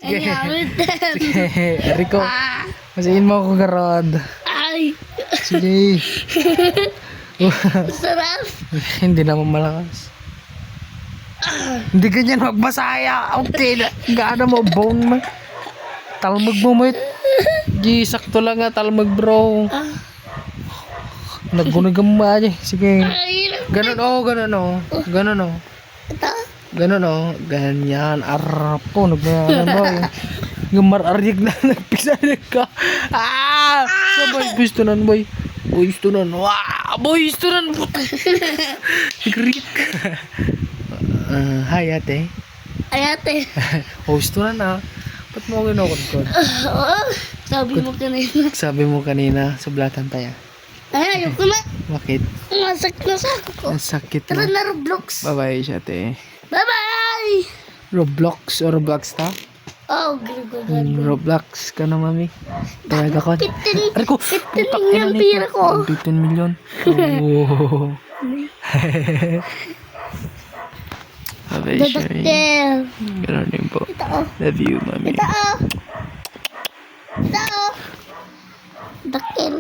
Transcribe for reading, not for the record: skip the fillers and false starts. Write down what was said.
Sige. Ay, Sige. Rico. Masihin mo ako garod. ay, Sige. sarap. Hindi naman malakas. Hindi ganyan magbasaya. Okay na. Gaano mo bone mo. Talmag mo mo. Di sakto lang nga talmag bro. Naggunagam ba niya. Sige. Ay, Ganun oh, ganun oh. Ganun oh. ito. Ganun oh. Ganyan. Arap po. Nagbayaran mo. Ngumararig na. Nagpisanig ka. Ah! Sabay. Boys to nan boy. Boys to nan. Wow! Boys to nan. Higrik. Hi ate. Ay, ate. Host to nan ah. Ba't mo ako kinukod? Sabi mo kanina. Sabi mo kanina, sublatan tayo. Ay, ayoko na. Bakit? Masakit na sa ako ko. Ang sakit Tara na. na Roblox. Bye-bye siya, te. Bye-bye! Roblox o Roblox ta? Oh, gago. Roblox ka na, mami. Tawag ako. 15 Aray ko! 15 million pira ko. 15 million. Oh. Bye-bye siya. Dadaktel. Ganun din po. Ito oh. Love you, mami. Ito oh. Ito oh. Daktel.